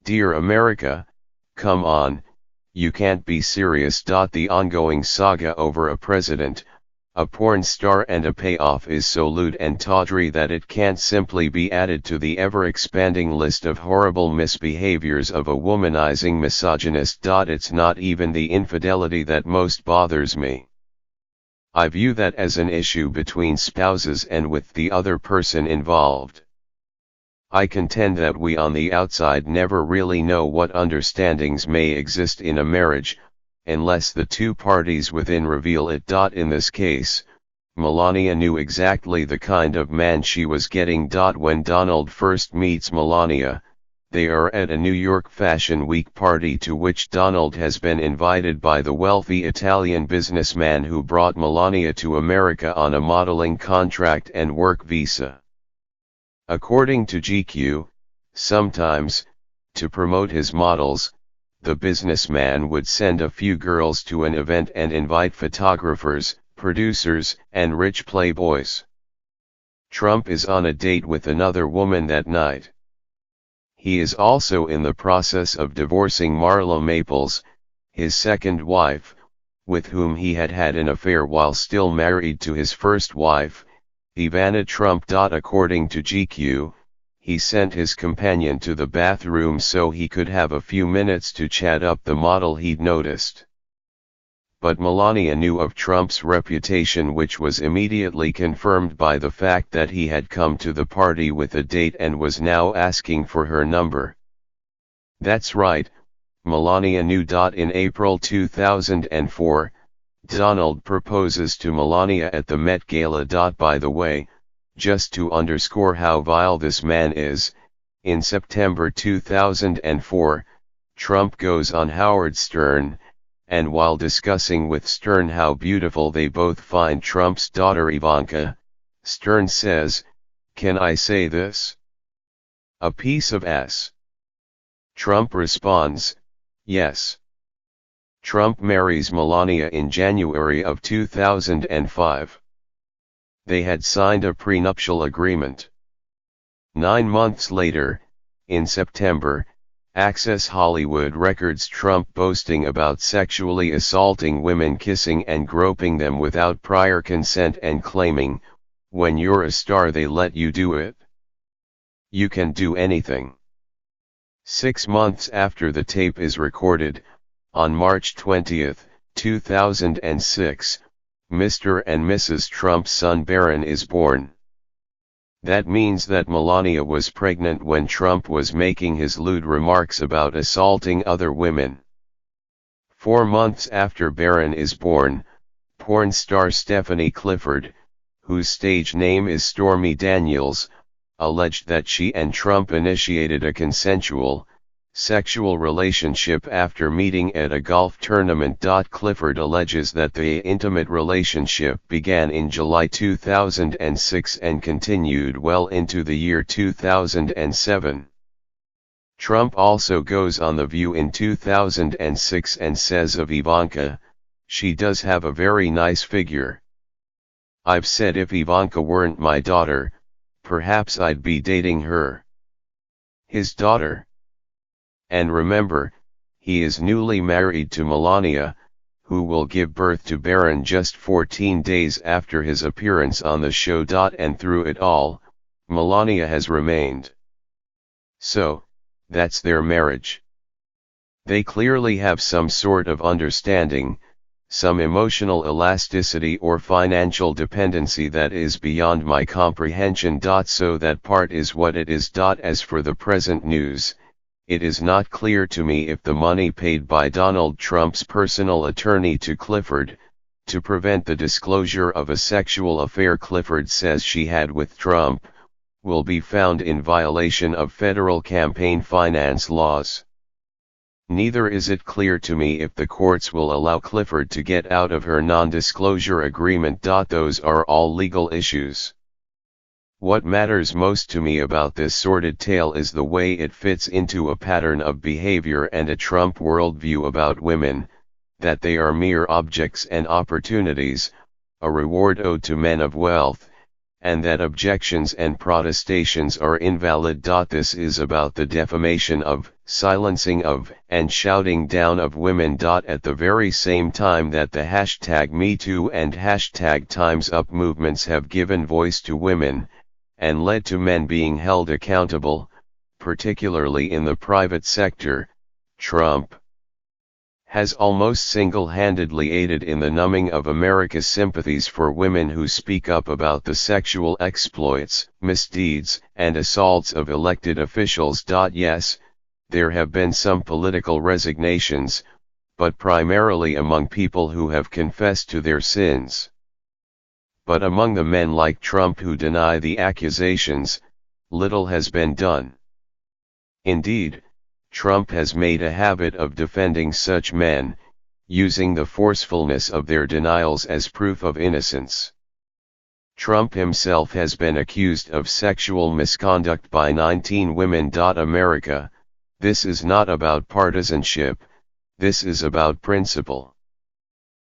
Dear America, come on, you can't be serious. The ongoing saga over a president, a porn star and a payoff is so lewd and tawdry that it can't simply be added to the ever-expanding list of horrible misbehaviors of a womanizing misogynist. It's not even the infidelity that most bothers me. I view that as an issue between spouses and with the other person involved. I contend that we on the outside never really know what understandings may exist in a marriage, unless the two parties within reveal it. In this case, Melania knew exactly the kind of man she was getting. When Donald first meets Melania, they are at a New York Fashion Week party to which Donald has been invited by the wealthy Italian businessman who brought Melania to America on a modeling contract and work visa. According to GQ, sometimes, to promote his models, the businessman would send a few girls to an event and invite photographers, producers, and rich playboys. Trump is on a date with another woman that night. He is also in the process of divorcing Marla Maples, his second wife, with whom he had had an affair while still married to his first wife, Ivana Trump. According to GQ, he sent his companion to the bathroom so he could have a few minutes to chat up the model he'd noticed. But Melania knew of Trump's reputation, which was immediately confirmed by the fact that he had come to the party with a date and was now asking for her number. That's right, Melania knew. In April 2004, Donald proposes to Melania at the Met Gala. By the way, just to underscore how vile this man is, in September 2004, Trump goes on Howard Stern, and while discussing with Stern how beautiful they both find Trump's daughter Ivanka, Stern says, "Can I say this? A piece of ass." Trump responds, "Yes." Trump marries Melania in January of 2005. They had signed a prenuptial agreement. 9 months later, in September, Access Hollywood records Trump boasting about sexually assaulting women, kissing and groping them without prior consent, and claiming, "When you're a star they let you do it. You can do anything." 6 months after the tape is recorded, on March 20, 2006, Mr. and Mrs. Trump's son Barron is born. That means that Melania was pregnant when Trump was making his lewd remarks about assaulting other women. 4 months after Barron is born, porn star Stephanie Clifford, whose stage name is Stormy Daniels, alleged that she and Trump initiated a consensual, sexual relationship after meeting at a golf tournament. Clifford alleges that the intimate relationship began in July 2006 and continued well into the year 2007. Trump also goes on The View in 2006 and says of Ivanka, "She does have a very nice figure. I've said if Ivanka weren't my daughter, perhaps I'd be dating her." His daughter. And remember, he is newly married to Melania, who will give birth to Barron just 14 days after his appearance on the show. And through it all, Melania has remained. So, that's their marriage. They clearly have some sort of understanding, some emotional elasticity or financial dependency that is beyond my comprehension. So that part is what it is. As for the present news, it is not clear to me if the money paid by Donald Trump's personal attorney to Clifford, to prevent the disclosure of a sexual affair Clifford says she had with Trump, will be found in violation of federal campaign finance laws. Neither is it clear to me if the courts will allow Clifford to get out of her non-disclosure agreement. Those are all legal issues. What matters most to me about this sordid tale is the way it fits into a pattern of behavior and a Trump worldview about women, that they are mere objects and opportunities, a reward owed to men of wealth, and that objections and protestations are invalid. This is about the defamation of, silencing of, and shouting down of women. At the very same time that the #MeToo and #TimesUp movements have given voice to women, and led to men being held accountable, particularly in the private sector, Trump has almost single-handedly aided in the numbing of America's sympathies for women who speak up about the sexual exploits, misdeeds, and assaults of elected officials. Yes, there have been some political resignations, but primarily among people who have confessed to their sins. But among the men like Trump who deny the accusations, little has been done. Indeed, Trump has made a habit of defending such men, using the forcefulness of their denials as proof of innocence. Trump himself has been accused of sexual misconduct by 19 women. America, this is not about partisanship, this is about principle.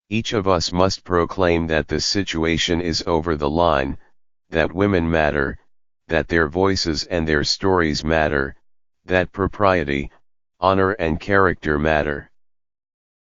Each of us must proclaim that the situation is over the line, that women matter, that their voices and their stories matter, that propriety, honor and character matter.